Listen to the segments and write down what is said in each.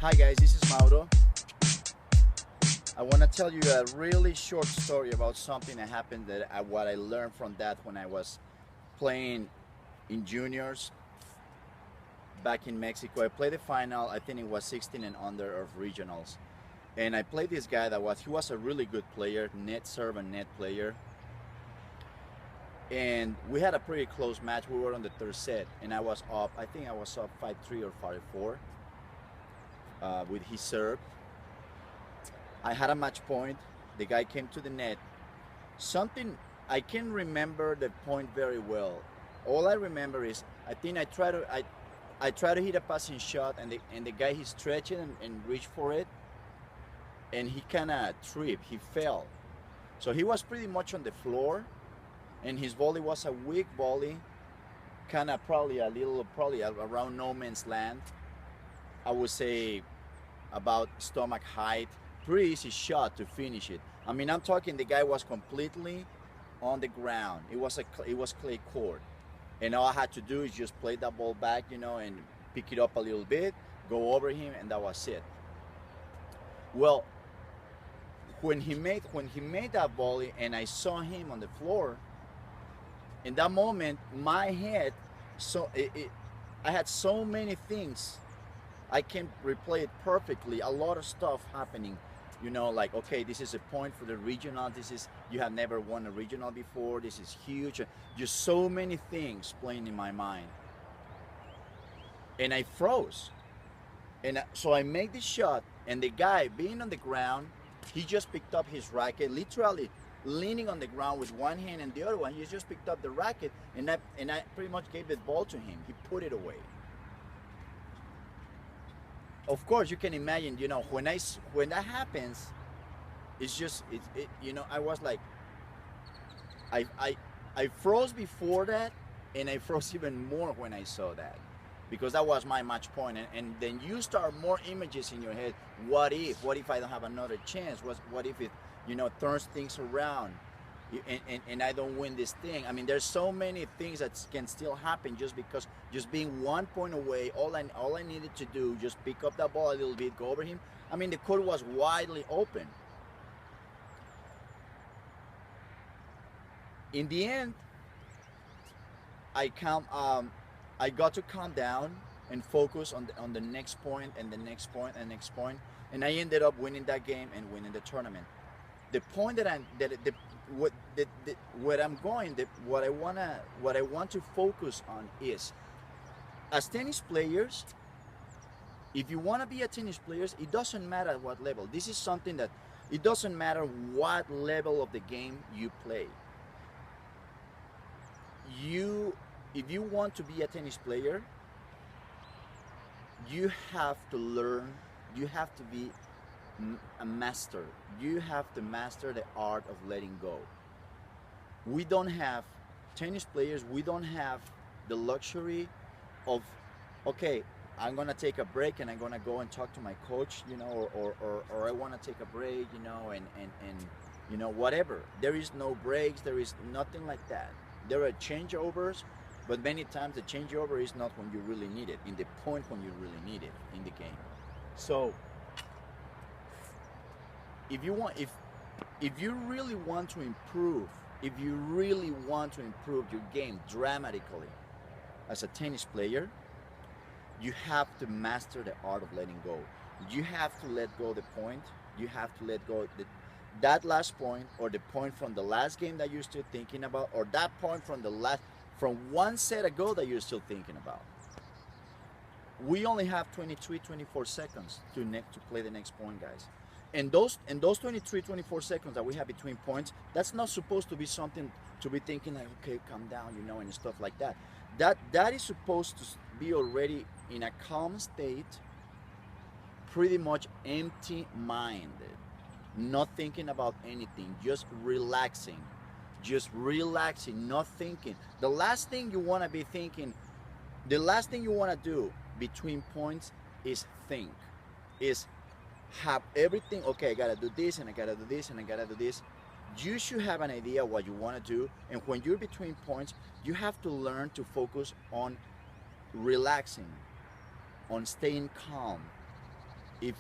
Hi guys, this is Mauro. I want to tell you a really short story about something that happened what I learned from that when I was playing in juniors back in Mexico. I played the final, I think it was 16 and under of regionals. And I played this guy he was a really good player, net serve and net player. And we had a pretty close match. We were on the third set and I was up, I think I was up 5-3 or 5-4 with his serve. I had a match point. The guy came to the net. Something I can remember the point very well. All I remember is I think I try to hit a passing shot and the guy he's stretching and reach for it, and he kind of tripped. He fell, so he was pretty much on the floor, and his volley was a weak volley, kind of probably around no man's land. I would say about stomach height. Pretty easy shot to finish it. I mean, I'm talking the guy was completely on the ground. It was clay court, and all I had to do is just play that ball back, and pick it up a little bit, go over him, and that was it. Well, when he made that volley, and I saw him on the floor, in that moment, my head, I had so many things. I can replay it perfectly. A lot of stuff happening. Like, okay, this is a point for the regional. You have never won a regional before. This is huge. Just so many things playing in my mind. And I froze. And so I made the shot, and the guy, being on the ground, he just picked up his racket, literally leaning on the ground with one hand and the other one. He just picked up the racket, and I pretty much gave the ball to him. He put it away. Of course, you can imagine, when that happens, it's just I was like, I froze before that, and I froze even more when I saw that, because that was my match point, and then you start more images in your head. What if I don't have another chance? What if it turns things around, and I don't win this thing? I mean, there's so many things that can still happen just being 1 point away. All I needed to do, just pick up that ball a little bit, go over him. I mean, the court was widely open. In the end, I got to calm down and focus on the next point and the next point and next point, and I ended up winning that game and winning the tournament. The point what I want to focus on is, as tennis players, if you want to be a tennis player, it doesn't matter at what level. This is something that it doesn't matter what level of the game you play. If you want to be a tennis player, you have to learn. You have to be a master. You have to master the art of letting go. We don't have tennis players. We don't have the luxury of, okay, I'm gonna take a break and I'm gonna go and talk to my coach, or I want to take a break, and whatever. There is no breaks. There is nothing like that. There are changeovers, but many times the changeover is not when you really need it, in the point when you really need it in the game. So if you really want to improve, your game dramatically as a tennis player, you have to master the art of letting go. You have to let go the point. You have to let go that last point, or the point from the last game that you're still thinking about, or that point from one set ago that you're still thinking about. We only have 23, 24 seconds to play the next point, guys. And those 23, 24 seconds that we have between points, that's not supposed to be something to be thinking like, okay, calm down, and stuff like that. That is supposed to be already in a calm state, pretty much empty-minded, not thinking about anything, just relaxing, not thinking. The last thing you want to be thinking, the last thing you want to do between points is think, is have everything, okay, I gotta do this, and I gotta do this, and I gotta do this. You should have an idea what you want to do, and when you're between points, you have to learn to focus on relaxing, on staying calm, if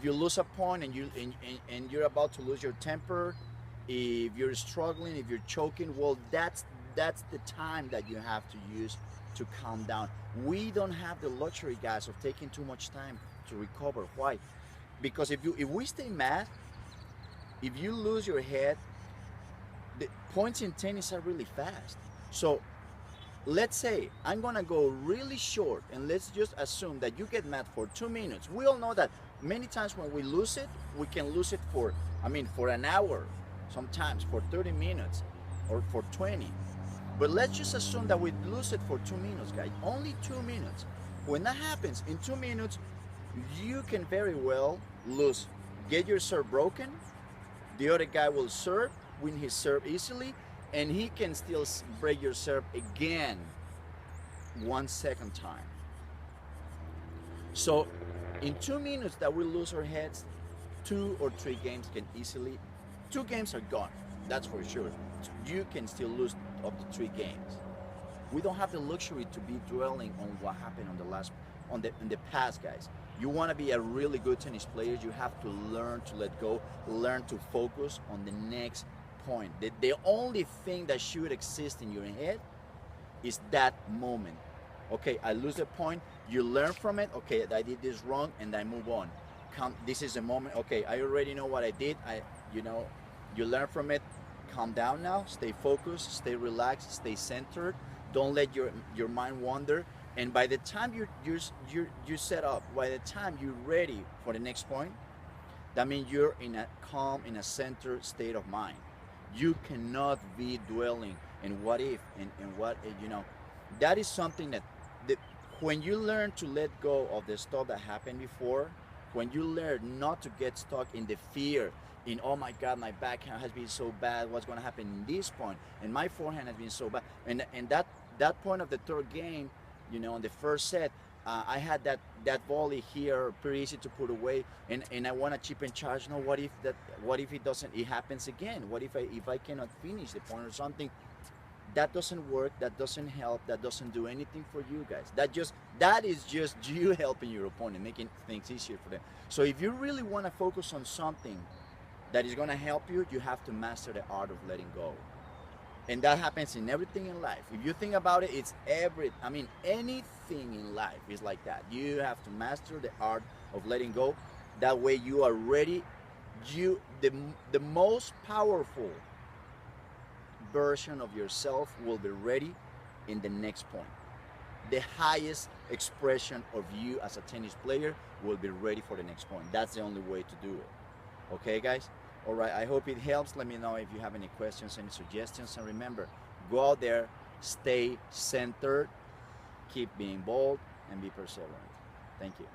you lose a point and and you're about to lose your temper, if you're struggling, if you're choking, well, that's the time that you have to use to calm down. We don't have the luxury, guys, of taking too much time to recover. Why? Because if we stay mad, if you lose your head, the points in tennis are really fast. So let's say I'm gonna go really short, and let's just assume that you get mad for 2 minutes. We all know that many times when we lose it, we can lose it for, I mean, for an hour, sometimes for 30 minutes or for 20. But let's just assume that we lose it for 2 minutes, guys. Only 2 minutes. When that happens in 2 minutes, you can very well lose, get your serve broken. The other guy will serve, win his serve easily, and he can still break your serve again 1 second time. So in 2 minutes that we lose our heads, 2 or 3 games can easily, 2 games are gone, that's for sure. You can still lose up to 3 games. We don't have the luxury to be dwelling on what happened on the last, in the past, guys. You want to be a really good tennis player, you have to learn to let go, learn to focus on the next point. The only thing that should exist in your head is that moment. Okay, I lose a point, you learn from it. Okay, I did this wrong, and I move on. This is a moment. Okay, I already know what I did. You learn from it. Calm down now. Stay focused. Stay relaxed. Stay centered. Don't let your mind wander. And by the time you set up, by the time you're ready for the next point, that means you're in a calm, in a centered state of mind. You cannot be dwelling in what if and what, that is something that when you learn to let go of the stuff that happened before, when you learn not to get stuck in the fear, in, oh my God, my backhand has been so bad, what's going to happen in this point, and my forehand has been so bad, and that point of the third game, in the first set, I had that volley here, pretty easy to put away, and I want to chip and charge. No, what if it happens again? What if I cannot finish the point or something? That doesn't work. That doesn't help. That doesn't do anything for you guys. That is just you helping your opponent, making things easier for them. So if you really want to focus on something that is going to help you, you have to master the art of letting go. And that happens in everything in life. If you think about it, it's anything in life is like that. You have to master the art of letting go. That way you are ready. The most powerful version of yourself will be ready in the next point. The highest expression of you as a tennis player will be ready for the next point. That's the only way to do it. Okay, guys? All right, I hope it helps. Let me know if you have any questions, any suggestions. And remember, go out there, stay centered, keep being bold, and be perseverant. Thank you.